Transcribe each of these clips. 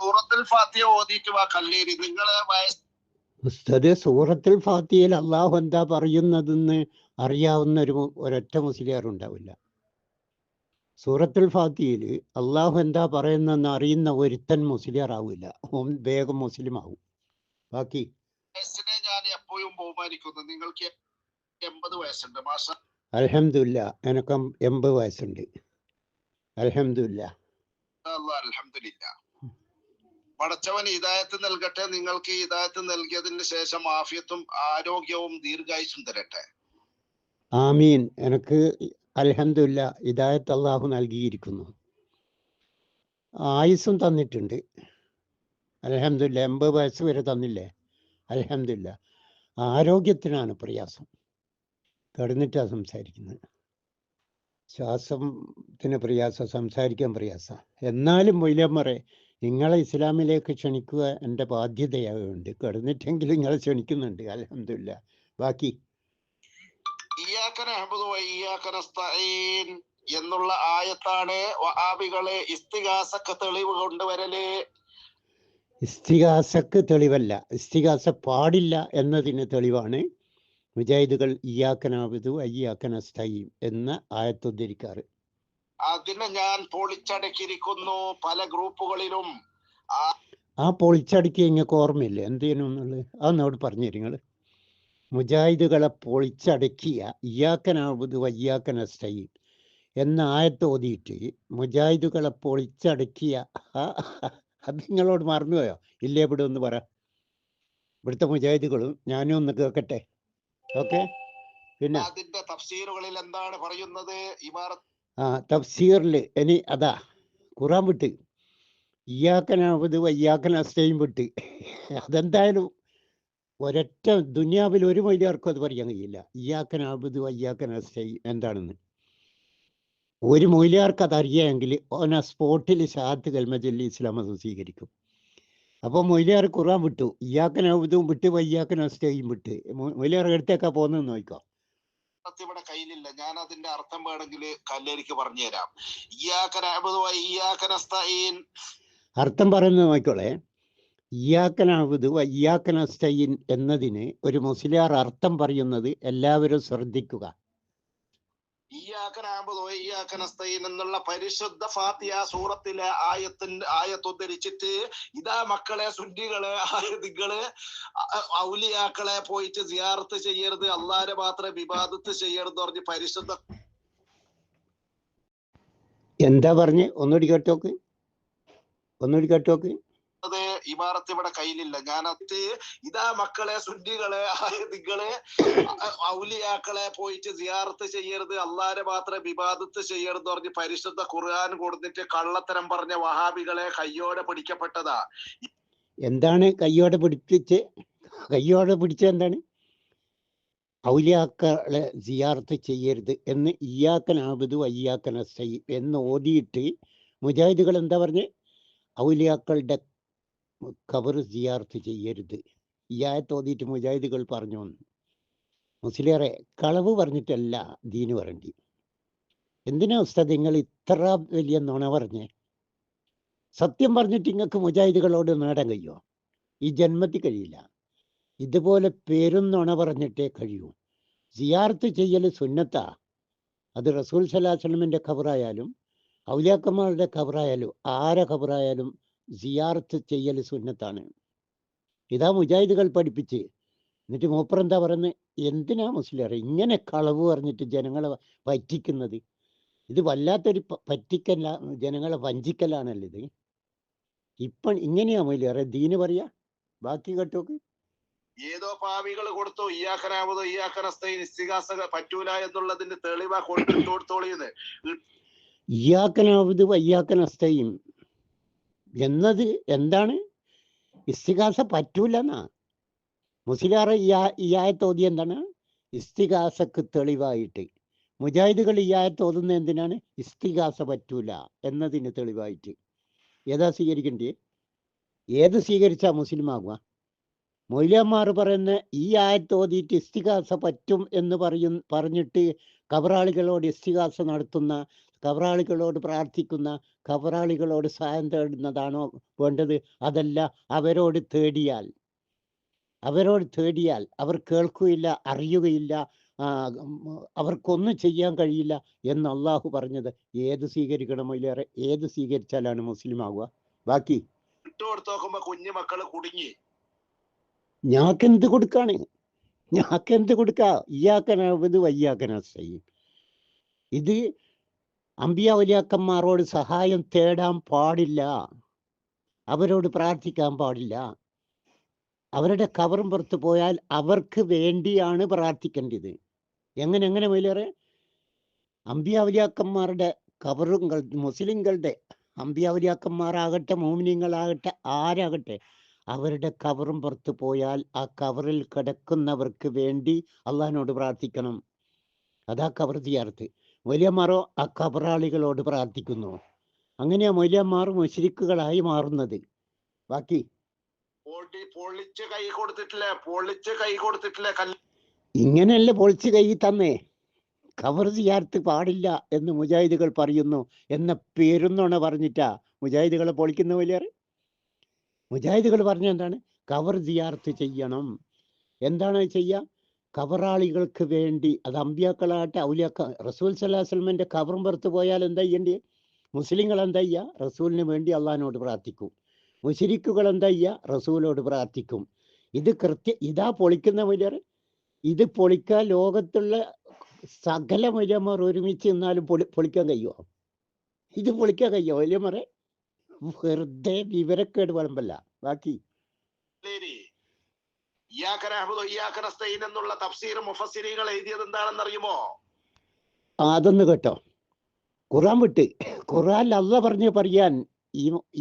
സൂറത്തുൽ ഫാത്തിഹ ഓതിയിട്ട് വാ കല്ലേരി. നിങ്ങളെ ഉസ്താദ്, സൂറത്തുൽ ഫാത്തിഹയിൽ അള്ളാഹു എന്താ പറയുന്നതെന്ന് അറിയാവുന്ന ഒരൊറ്റ മുസ്ലിയാർ ഉണ്ടാവില്ല. സൂറത്തുൽ ഫാത്തിഹയിൽ അള്ളാഹു എന്താ പറയുന്നതെന്ന് അറിയുന്ന ഒരുത്തൻ മുസ്ലിയാർ ആവില്ല. ഓൻ വേഗം മുസ്ലിം ആവും. ബാക്കി വയസ്സിനെ ഞാൻ എപ്പോഴും ബഹുമാനിക്കുന്നു. നിങ്ങൾക്ക് 80 വയസ്സുണ്ട്. മാഷാ അൽഹംദുലില്ലാ, എനിക്ക് 80 വയസ്സുണ്ട്. അൽഹംദുലില്ലാ. അൽഹംദുലില്ലാ. പടച്ചവൻ ഹിദായത്ത് നൽകട്ടെ. നിങ്ങൾക്ക് ഹിദായത്ത് നൽകിയതിന് ശേഷം ആഫിയത്തും ആരോഗ്യവും ദീർഘായുസ്സും തരട്ടെ. ആമീൻ. എനിക്ക് അൽഹംദുലില്ലാ ഹിദായത്ത് അള്ളാഹു നൽകിയിരിക്കുന്നു, ആയുസ്സും തന്നിട്ടുണ്ട്. അൽഹംദുലില്ലാ. 80 വയസ്സ് വരെ തന്നില്ലേ? അൽഹംദുലില്ലാ. ആരോഗ്യത്തിനാണ് പ്രയാസം. കിടന്നിട്ടാണ് സംസാരിക്കുന്നത്. ശ്വാസത്തിന് പ്രയാസം, സംസാരിക്കാൻ പ്രയാസം. എന്നാലും മൊയ്ലമ്മറെ, നിങ്ങളെ ഇസ്ലാമിലേക്ക് ക്ഷണിക്കുക എൻ്റെ ബാധ്യതയാകുന്നുണ്ട്. കിടന്നിട്ടെങ്കിലും നിങ്ങളെ ക്ഷണിക്കുന്നുണ്ട്. അൽഹംദുലില്ലാ. ബാക്കി ഇയ്യാക നഅ്ബുദു വ ഇയ്യാക നസ്തഈൻ എന്നുള്ള ആയത്താണ് വഹാബികളെ ഇസ്തിഗാസക്ക് തെളിവ് കൊണ്ടുവരല്. ഇസ്തിഗാസക്ക് തെളിവല്ല, ഇസ്തിഗാസ പാടില്ല എന്നതിന് തെളിവാണ് മുജാഹിദുകൾ ഇയ്യാക നഅ്ബുദു വ ഇയ്യാക നസ്തഈൻ എന്ന ആയത്തുദ്ധരിക്കാറ്. അതിനെ ഞാൻ പൊളിച്ചടക്കിയിരിക്കുന്നു പല ഗ്രൂപ്പുകളിലും. ആ പൊളിച്ചടുക്കി നിങ്ങൾക്ക് ഓർമ്മയില്ലേ എന്തേനുള്ളത്? അതൊന്നോട് പറഞ്ഞു നിങ്ങൾ. മുജാഹിദുകളെ പൊളിച്ചടക്കിയ ഇയ്യാക നഅ്ബുദു വ ഇയ്യാക നസ്തഈൻ എന്ന ആയത്ത് ഓതിയിട്ട് മുജാഹിദുകളെ പൊളിച്ചടക്കിയ അത് നിങ്ങളോട് മറന്നുപോയോ? ഇല്ലേ? ഇവിടെ ഒന്ന് പറ. ഇവിടുത്തെ മുജാഹിദുകളും ഞാനും ഒന്ന് കേൾക്കട്ടെ. ഓക്കെ. പിന്നെ അതിന്റെ തഫ്സീറുകളിൽ എന്താണ് പറയുന്നത്? തഫ്സീറിൽ ഇനി അതാ ഖുറാൻ വിട്ട് ഇയ്യാക നഅ്ബുദു വ ഇയ്യാക നസ്തഈൻ വിട്ട്. അതെന്തായാലും ഒരൊറ്റ ദുനിയാവിൽ ഒരു മൊയ്ലിയാർക്കും അത് പറയാൻ കഴിയില്ല. ഇയ്യാക നഅ്ബുദു വ ഇയ്യാക നസ്തഈൻ എന്താണെന്ന് ഒരു മൊയ്ലിയാർക്ക് അതറിയാമെങ്കിൽ ഓൻ ആ സ്പോട്ടിൽ ഷഹാദത്ത് കലിമ ചൊല്ലി ഇസ്ലാം മതം സ്വീകരിക്കും. അപ്പോൾ മൊയ്ലിയാർ ഖുറാൻ വിട്ടു, ഇയ്യാക നഅ്ബുദു വിട്ട് വ ഇയ്യാക നസ്തഈൻ വിട്ട്. മൊയ്ലിയാർ എടുത്തേക്കാ പോകുന്നതെന്ന് നോക്കാം. ഇവിടെ കയ്യിലില്ല, ഞാൻ അതിന്റെ അർത്ഥം വേണമെങ്കിൽ കല്ലേരിക്ക് പറഞ്ഞു തരാം. ഇയ്യാക നഅ്ബുദു വ ഇയ്യാക നസ്തഈൻ അർത്ഥം പറയുന്നത് നോക്കോളെ. ഇയ്യാക നഅ്ബുദു വ ഇയ്യാക നസ്തഈൻ എന്നതിന് ഒരു മുസ്ലിയാർ അർത്ഥം പറയുന്നത് എല്ലാവരും ശ്രദ്ധിക്കുക. ഇയ്യാക നഅ്ബുദു വ ഇയ്യാക നസ്തഈൻ എന്നുള്ള പരിശുദ്ധ ഫാത്തിഹ സൂറത്തിലെ ആയത്ത് ഉദ്ധരിച്ചിട്ട് ഇതാ മക്കളെ, സുന്നികളെ, ആയതികളെ, ഔലിയാക്കളെ പോയിട്ട് സിയാറത്ത് ചെയ്യരുത്, അള്ളാഹുവിനെ മാത്രം ഇബാദത്ത് ചെയ്യരുത് പറഞ്ഞ് പരിശുദ്ധ എന്താ പറഞ്ഞ്? ഒന്നുകൂടി കേട്ടോക്ക്. ഇമാറത്ത് ഇവിടെ കയ്യിലില്ല. ഞാനത് ഇതാ മക്കളെ, സുന്നികളെ, ആയതികളെ, ഔലിയാക്കളെ പോയിട്ട് സിയാറത്ത് ചെയ്യരുത്, അള്ളാഹുവിനെ മാത്രം ഇബാദത്ത് ചെയ്യരുത് പറഞ്ഞ് പരിശുദ്ധ ഖുർആൻ കൊടുത്തിട്ട് കള്ളത്തരം പറഞ്ഞ വഹാബികളെ കയ്യോടെ പിടിക്കപ്പെട്ടതാ. എന്താണ് കയ്യോടെ പിടിച്ച എന്താണ്? ഔലിയാക്കളെ സിയാറത്ത് ചെയ്യരുത് എന്ന് ഇയ്യാക നഅ്ബുദു വ ഇയ്യാക നസ്തഈൻ എന്ന് ഓതിയിട്ട് മുജാഹിദുകൾ എന്താ പറഞ്ഞ്? ഔലിയാക്കളുടെ ഖബർ സിയാറത്ത് ചെയ്യരുത്. ഈ ആയത്ത് ഓതിയിട്ട് മുജാഹിദുകൾ പറഞ്ഞു. മുസ്ലിയാറെ, കളവ് പറഞ്ഞിട്ടല്ല ദീന് പറയണ്ടി. എന്തിനാ ഉസ്താദ് നിങ്ങൾ ഇത്ര വലിയ നുണ പറഞ്ഞേ? സത്യം പറഞ്ഞിട്ട് നിങ്ങൾക്ക് മുജാഹിദുകളോട് നേടാൻ കഴിയുമോ? ഈ ജന്മത്തിൽ കഴിയില്ല. ഇതുപോലെ പേരും നുണ പറഞ്ഞിട്ടേ കഴിയൂ. സിയാറത്ത് ചെയ്യൽ സുന്നത്താ. അത് റസൂൽ സല്ലല്ലാഹു അലൈഹി വസല്ലമിന്റെ ഖബറായാലും ഔലിയാക്കന്മാരുടെ ഖബറായാലും ആരെ ഖബറായാലും സിയാറത്ത് ചെയ്യൽ സുന്നത്താണ്. ഇതാ മുജാഹിദുകൾ പഠിപ്പിച്ച്. എന്നിട്ട് മൂപ്പറെന്താ പറയുന്നത്? എന്തിനാ മുസ്ലിയാർ ഇങ്ങനെ കളവ് പറഞ്ഞിട്ട് ജനങ്ങളെ പറ്റിക്കുന്നത്? ഇത് വല്ലാത്തൊരു പറ്റിക്കല്ല, ജനങ്ങളെ വഞ്ചിക്കലാണല്ലോ ഇത്. ഇപ്പം ഇങ്ങനെയാ മുസ്ലിയാറെ ദീന് പറയാ? ബാക്കി കേട്ടോക്ക്. ഏതോ പാവികൾ കൊടുത്തു ഇയ്യാക നഅ്ബുദു ഇയ്യാക നസ്തഈൻ ഇസ്തിഗാസ പറ്റൂല എന്നുള്ളതിന്റെ തെളിവാ കൊടുത്തോളിയത്. ഇയ്യാക നഅ്ബുദു വ ഇയ്യാക നസ്തഈൻ എന്നത് എന്താണ്? ഇസ്തിഗാസ പറ്റൂലെന്നാ. മുസ്ലിയാർ ഈ ആയത്ത് ഓതി എന്താണ്? ഇസ്തിഗാസക്ക് തെളിവായിട്ട്. മുജാഹിദുകൾ ഈ ആയത്ത് ഓതുന്നത് എന്തിനാണ്? ഇസ്തിഗാസ പറ്റൂല എന്നതിന് തെളിവായിട്ട്. ഏതാ സ്വീകരിക്കേണ്ടത്? ഏത് സ്വീകരിച്ചാ മുസ്ലിം ആകുക? മൗലവിമാർ പറയുന്ന ഈ ആയത്ത് ഓതിയിട്ട് ഇസ്തിഗാസ പറ്റും എന്ന് പറഞ്ഞിട്ട് കബറാളികളോട് ഇസ്തിഗാസ നടത്തുന്ന കബറാളികളോട് പ്രാർത്ഥിക്കുന്ന കബറാളികളോട് സഹായം തേടുന്നതാണോ വേണ്ടത്? അതല്ല, അവരോട് തേടിയാൽ അവർ കേൾക്കുകയില്ല, അറിയുകയില്ല, അവർക്കൊന്നും ചെയ്യാൻ കഴിയില്ല എന്ന് അള്ളാഹു പറഞ്ഞത് ഏത് സ്വീകരിക്കണം? അതിലേറെ ഏത് സ്വീകരിച്ചാലാണ് മുസ്ലിം ആവുക? ബാക്കി നോക്കുമ്പോ കുഞ്ഞു മക്കള് കുടുങ്ങി. ഞാക്കെന്ത് കൊടുക്കാ? ഇയ്യാക്കനഅ്ബുദു വഇയ്യാക നസ്തഈൻ. ഇത് അമ്പിയ വലിയാക്കന്മാരോട് സഹായം തേടാൻ പാടില്ല, അവരോട് പ്രാർത്ഥിക്കാൻ പാടില്ല. അവരുടെ കബറും പുറത്ത് പോയാൽ അവർക്ക് വേണ്ടിയാണ് പ്രാർത്ഥിക്കേണ്ടത്. എങ്ങനെ മൊയിലേറെ? അമ്പിയ വലിയാക്കന്മാരുടെ കബറുകൾ, മുസ്ലിങ്ങളുടെ അമ്പിയ വലിയാക്കന്മാരാകട്ടെ, മോമിനിയങ്ങളാകട്ടെ, ആരാകട്ടെ, അവരുടെ കബറും പുറത്ത് പോയാൽ ആ കബറിൽ കിടക്കുന്നവർക്ക് വേണ്ടി അള്ളാഹിനോട് പ്രാർത്ഥിക്കണം. അതാ കബർ സിയാറത്ത്. മൊയ്ലിയന്മാരോ ആ കബറാളികളോട് പ്രാർത്ഥിക്കുന്നു. അങ്ങനെയാ മൊയ്ലിയന്മാർ മുശ്രിക്കുകളായി മാറുന്നത്. ബാക്കി പൊളിച്ച് കൈ കൊടുത്തിട്ടില്ലേ? ഇങ്ങനെയല്ലേ പൊളിച്ച് കൈ തന്നേ? ഖബർ സിയാറത്ത് പാടില്ല എന്ന് മുജാഹിദുകൾ പറയുന്നു എന്ന പേരുന്നോണ പറഞ്ഞിട്ടാ മുജാഹിദുകളെ പൊളിക്കുന്ന വലിയ. മുജാഹിദുകൾ പറഞ്ഞ എന്താണ്? ഖബർ സിയാറത്ത് ചെയ്യണം. എന്താണ് ചെയ്യുക? ഖബറാളികൾക്ക് വേണ്ടി. അത് അമ്പിയാക്കളാകട്ടെ, ഔലിയാക്ക. റസൂൽ സല്ലല്ലാഹു അലൈഹി വസല്ലമയുടെ ഖബറും പുറത്ത് പോയാൽ എന്താ ചെയ്യേണ്ടി? മുസ്ലിങ്ങൾ എന്താ ചെയ്യുക? റസൂലിന് വേണ്ടി അള്ളാഹിനോട് പ്രാർത്ഥിക്കും. മുശ്രിക്കുകൾ എന്താ ചെയ്യുക? റസൂലോട് പ്രാർത്ഥിക്കും. ഇത് ഇതാ പൊളിക്കുന്ന വലിയ. ഇത് പൊളിക്കാൻ ലോകത്തുള്ള സകല വലിയമാർ ഒരുമിച്ച് നിന്നാലും പൊളിക്കാൻ കഴിയുമോ? ഇത് പൊളിക്കാൻ കഴിയുമോ വലിയമാരെ? വെറുതെ വിവരക്കേട് വിളമ്പല്ല. ബാക്കി എന്നുള്ള തഫ്സീർ മുഫസ്സിരീങ്ങൾ എഴുതിയത് എന്താണെന്നറിയുമോ? അതൊന്ന് കേട്ടോ. ഖുർആൻ വിട്ട് ഖുർആനിൽ അള്ളാഹ് പറഞ്ഞ് പറയാൻ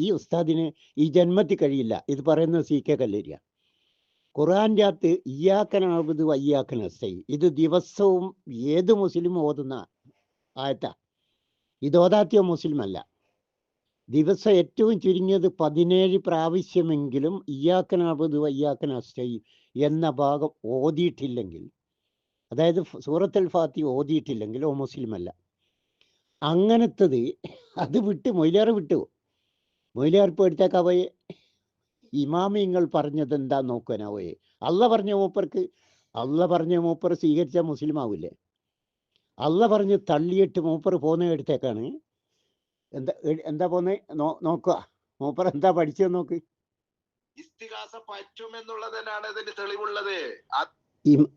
ഈ ഉസ്താദിന് ഈ ജന്മത്തിൽ കഴിയില്ല. ഇത് പറയുന്നത് CK കല്ലേരിയ. ഖുർആന്റെ അകത്ത് ഇയ്യാക നഅ്ബുദു വഇയ്യാക നസ്തഈൻ, ഇത് ദിവസവും ഏത് മുസ്ലിം ഓതുന്ന ആയത്താ. ഇത് ഓതാത്തിയ മുസ്ലിം അല്ല. ദിവസം ഏറ്റവും ചുരുങ്ങിയത് 17 പ്രാവശ്യമെങ്കിലും ഇയ്യാക നഅ്ബുദു വഇയ്യാക നസ്തഈൻ എന്ന ഭാഗം ഓതിയിട്ടില്ലെങ്കിൽ, അതായത് സൂറത്തുൽ ഫാത്തിഹ ഓതിയിട്ടില്ലെങ്കിൽ ഓ മുസ്ലിം അല്ല. അങ്ങനത്തത് അത് വിട്ട് മൊയ്ലാർ വിട്ടു. മൊയ്ലാർ പേടിച്ചാക്കാ പോയെ? ഇമാമിങ്ങൾ പറഞ്ഞത് എന്താ നോക്കാനാ പോയെ? അള്ളാഹ് പറഞ്ഞ മൂപ്പർ സ്വീകരിച്ച മുസ്ലിം ആവില്ലേ? അള്ളാഹ് പറഞ്ഞ് തള്ളിയിട്ട് മൂപ്പർ പോന്ന എടുത്തേക്കാണ്. എന്താ പോന്നെ? നോക്കുക മൂപ്പർ എന്താ പഠിച്ചത് നോക്ക്. ഇസ്തിഗാസ പറ്റുമെന്നുള്ളതിനാണ് ഇതിന് തെളിവുള്ളത്.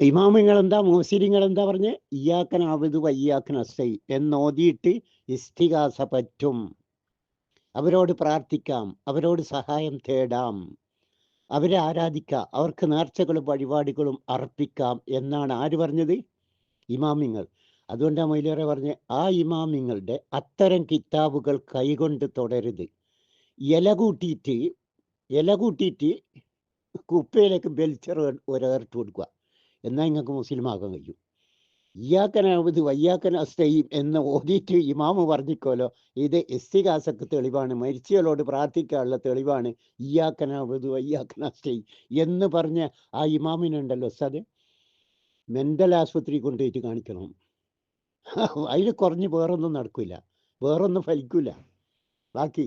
ഇമാമിങ്ങൾ എന്താ, മുഫ്സിരീങ്ങൾ എന്താ പറഞ്ഞ്? ഇയ്യാക നഅ്ബുദു വഇയ്യാക നസ്തഈൻ എന്നോതിയിട്ട് ഇസ്തിഗാസ പറ്റും, അവരോട് പ്രാർത്ഥിക്കാം, അവരോട് സഹായം തേടാം, അവരെ ആരാധിക്കാം, അവർക്ക് നേർച്ചകളും വഴിപാടുകളും അർപ്പിക്കാം എന്നാണ് ആര് പറഞ്ഞത്? ഇമാമിങ്ങൾ. അതുകൊണ്ടാണ് മൊയ്ലേറെ പറഞ്ഞ് ആ ഇമാമിങ്ങളുടെ അത്തരം കിതാബുകൾ കൈകൊണ്ട് തുടരുത്. ഇല കൂട്ടിയിട്ട് കുപ്പയിലേക്ക് ബെൽച്ചർ ഒരേറിട്ട് കൊടുക്കുക, എന്നാൽ നിങ്ങൾക്ക് മുസ്ലിം ആകാൻ കഴിയും. ഇയ്യാക നഅ്ബുദു വഇയ്യാക നസ്തഈൻ എന്ന് ഓതിയിട്ട് ഇമാമ് പറഞ്ഞിക്കോലോ, ഇത് ഇസ്തിഗാസക്ക് തെളിവാണ്, മരിച്ചവരോട് പ്രാർത്ഥിക്കാനുള്ള തെളിവാണ് ഇയ്യാക നഅ്ബുദു വഇയ്യാക നസ്തഈൻ എന്ന് പറഞ്ഞ ആ ഇമാമിനുണ്ടല്ലോ ഉസ്താദ്, മെന്റൽ ആശുപത്രി കൊണ്ടുപോയിട്ട് കാണിക്കണം. അതിൽ കുറഞ്ഞ് വേറൊന്നും നടക്കില്ല, വേറൊന്നും ഫലിക്കൂല. ബാക്കി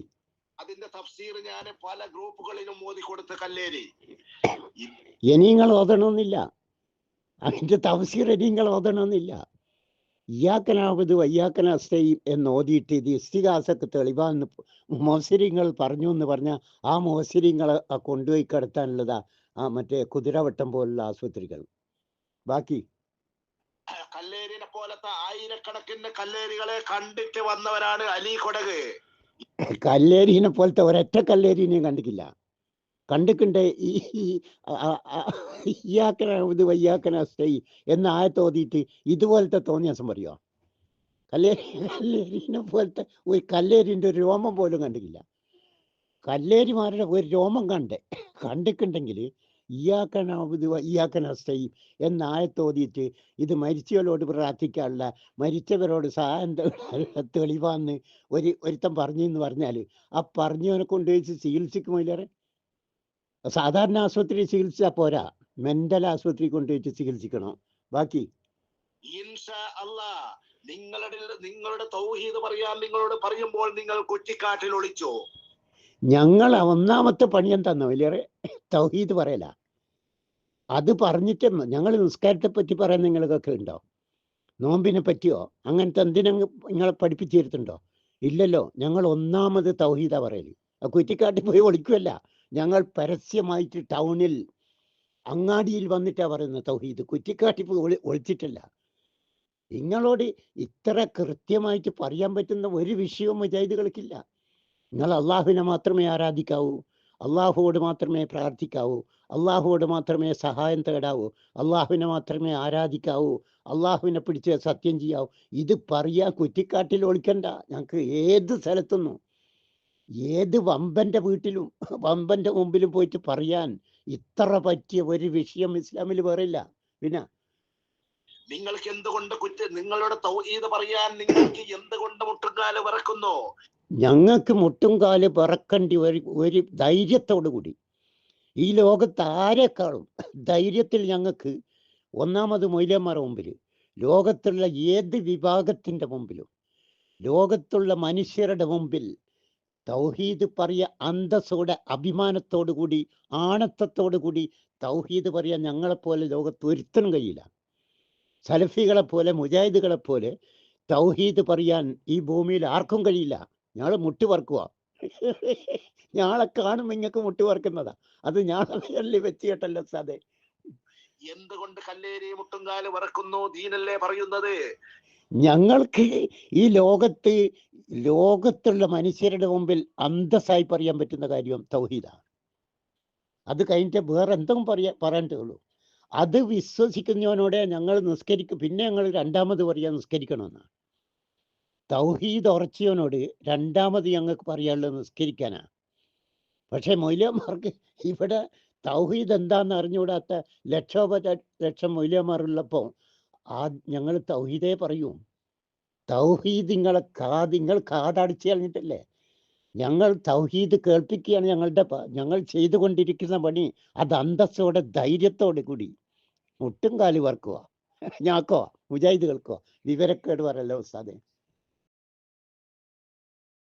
അതിന്റെ തഫ്സീർ ഞാൻ പല ഗ്രൂപ്പുകളിലും ഓതി കൊടുത്ത കല്ലേരി. ഇനി നിങ്ങൾ ഓതണമെന്നില്ല, അതിന്റെ തഫ്സീർ നിങ്ങൾ ഓതണമെന്നില്ല. ഇയ്യാക നഅ്ബുദു വഇയ്യാക നസ്തഈൻ എന്ന് ഓതിയിട്ട് ഇത് ഇസ്തിഗാസക്ക് തെളിവാന്ന് മുഫസ്സിരീങ്ങൾ പറഞ്ഞു എന്ന് പറഞ്ഞാൽ ആ മുഫസ്സിരീങ്ങളെ കൊണ്ടുപോയി കിടത്താനുള്ളതാ ആ മറ്റേ കുതിരവട്ടം പോലുള്ള ആശുപത്രികൾ. ബാക്കി കല്ലേരിനെ പോലത്തെ ആയിരക്കണക്കിന് കല്ലേരികളെ കണ്ടിട്ട് വന്നവരാണ് അലി കൊടക്. കല്ലേരിനെ പോലത്തെ ഒരൊറ്റ കല്ലേരിനെയും കണ്ടിട്ടില്ല. കണ്ടിട്ടുണ്ട് ഇയ്യാക നഅ്ബുദു വഇയ്യാക നസ്തഈൻ എന്ന ആയത്തോതിയിട്ട് ഇതുപോലത്തെ തോന്നിയാസം പറയുമോ? കല്ലേരിനെ പോലത്തെ ഒരു കല്ലേരിൻ്റെ ഒരു രോമം പോലും കണ്ടിട്ടില്ല. കല്ലേരിമാരുടെ ഒരു രോമം കണ്ടിട്ടുണ്ടെങ്കിൽ ഇയ്യാക നഅ്ബുദു വഇയ്യാക നസ്തഈൻ എന്ന ആയത്തോതിയിട്ട് ഇത് മരിച്ചവരോട് പ്രാർത്ഥിക്കാനുള്ള, മരിച്ചവരോട് സഹായം തെളിവാന്ന് ഒരുത്തൻ പറഞ്ഞു എന്ന് പറഞ്ഞാൽ ആ പറഞ്ഞവനെ കൊണ്ടുപോയി ചികിത്സിക്കുമോ? സാധാരണ ആശുപത്രി ചികിത്സിച്ചാൽ പോരാ, മെന്റൽ ആശുപത്രി കൊണ്ടുപോയിട്ട് ചികിത്സിക്കണം. ബാക്കി ഇൻഷാ അല്ലാഹ് നിങ്ങളുടെ തൗഹീദ് പറയാൻ നിങ്ങളോട് പറയുമ്പോൾ നിങ്ങൾ കുറ്റിക്കാട്ടിൽ ഒളിച്ചോ? ഞങ്ങൾ ഒന്നാമത്തെ പണി എന്താന്നോ വലിയ തൗഹീദ് പറയല. അത് പറഞ്ഞിട്ട് ഞങ്ങൾ നിസ്കാരത്തെ പറ്റി പറയാൻ നിങ്ങൾക്കൊക്കെ ഉണ്ടോ? നോമ്പിനെ പറ്റിയോ അങ്ങനത്തെ എന്തിനും നിങ്ങളെ പഠിപ്പിച്ചിരുത്തുണ്ടോ? ഇല്ലല്ലോ. ഞങ്ങൾ ഒന്നാമത് തൗഹീദാ പറയല്. കുറ്റിക്കാട്ടിൽ പോയി ഒളിക്കുമല്ല. ഞങ്ങൾ പരസ്യമായിട്ട് ടൗണിൽ അങ്ങാടിയിൽ വന്നിട്ടാ പറയുന്നത് തൗഹീദ്. കുറ്റിക്കാട്ടിൽ പോയി ഒളിച്ചിട്ടില്ല. നിങ്ങളോട് ഇത്ര കൃത്യമായിട്ട് പറയാൻ പറ്റുന്ന ഒരു വിഷയവും മുജാഹിദുകൾക്കില്ല. നിങ്ങൾ അള്ളാഹുവിനെ മാത്രമേ ആരാധിക്കാവൂ, അള്ളാഹുവോട് മാത്രമേ പ്രാർത്ഥിക്കാവൂ, അള്ളാഹുവോട് മാത്രമേ സഹായം തേടാവൂ, അള്ളാഹുവിനെ മാത്രമേ ആരാധിക്കാവൂ, അള്ളാഹുവിനെ പിടിച്ച് സത്യം ചെയ്യാവൂ. ഇത് പറയാ കുറ്റിക്കാട്ടിൽ ഒളിക്കണ്ട. ഞങ്ങൾക്ക് ഏത് സ്ഥലത്തുനിന്നും ഏത് വമ്പന്റെ വീട്ടിലും വമ്പന്റെ മുമ്പിലും പോയിട്ട് പറയാൻ ഇത്ര പറ്റിയ ഒരു വിഷയം ഇസ്ലാമിൽ വേറില്ല. പിന്നെ നിങ്ങൾക്ക് എന്തുകൊണ്ട് നിങ്ങളുടെ തൗഹീദ് പറയാൻ നിങ്ങൾക്ക് എന്തുകൊണ്ട് മുട്ടുംകാല് വിറക്കുന്നു? ഞങ്ങൾക്ക് മുട്ടുംകാല് വിറക്കേണ്ടി ഒരു ധൈര്യത്തോടു കൂടി ഈ ലോകത്ത് ആരെക്കാളും ധൈര്യത്തിൽ ഞങ്ങൾക്ക് ഒന്നാമത് മൊയ്ലന്മാരുടെ മുമ്പിൽ, ലോകത്തുള്ള ഏത് വിഭാഗത്തിന്റെ മുമ്പിലും, ലോകത്തുള്ള മനുഷ്യരുടെ മുമ്പിൽ തൗഹീദ് പറയ അന്തസ്സോടെ അഭിമാനത്തോടു കൂടി ആണത്തത്തോടു കൂടി തൗഹീദ് പറയാൻ ഞങ്ങളെപ്പോലെ ലോകത്ത് ഒരുത്തനും കഴിയില്ല. സലഫികളെ പോലെ മുജാഹിദുകളെ പോലെ തൗഹീദ് പറയാൻ ഈ ഭൂമിയിൽ ആർക്കും കഴിയില്ല. ഞങ്ങൾ മുട്ടി വറക്കുക. ഞാളെ കാണുമ്പോൾ നിങ്ങൾക്ക് മുട്ടി വറക്കുന്നതാ. അത് ഞാളെ വെച്ചിട്ടല്ലോ സാധേ. എന്തുകൊണ്ട് കല്ലേരി മുട്ടുംകാല് വിറക്കുന്നു? ദീനല്ലേ പറയുന്നത്. ഞങ്ങൾക്ക് ഈ ലോകത്തുള്ള മനുഷ്യരുടെ മുമ്പിൽ അന്തസ്സായി പറയാൻ പറ്റുന്ന കാര്യം തൗഹീദാണ്. അത് കഴിഞ്ഞിട്ട് വേറെ എന്തെങ്കിലും പറയാനേ ഉള്ളൂ. അത് വിശ്വസിക്കുന്നവനോടെ ഞങ്ങൾ നിസ്കരിക്കും. പിന്നെ ഞങ്ങൾ രണ്ടാമത് പറയാൻ നിസ്കരിക്കണമെന്നാണ്. തൗഹീദ് ഉറച്ചവനോട് രണ്ടാമത് ഞങ്ങൾക്ക് പറയാനുള്ളത് നിസ്കരിക്കാനാ. പക്ഷെ മൗലവിമാർക്ക് ഇവിടെ തൗഹീദ് എന്താന്ന് അറിഞ്ഞുകൂടാത്ത ലക്ഷം മൗലവിമാരുള്ളപ്പോൾ ഞങ്ങൾ തൗഹീദേ പറയൂ. തൗഹീദ് നിങ്ങൾ കാതടിച്ച് കളഞ്ഞിട്ടല്ലേ. ഞങ്ങൾ തൗഹീദ് കേൾപ്പിക്കുകയാണ് ഞങ്ങൾ ചെയ്തുകൊണ്ടിരിക്കുന്ന പണി. അത് അന്തസ്സോടെ ധൈര്യത്തോടെ കൂടി മുട്ടും കാല് വർക്കുക. ഞാക്കോ മുജാഹിദുകൾക്കോ വിവരക്കേട് പറയല്ലോ ഉസ്താദേ.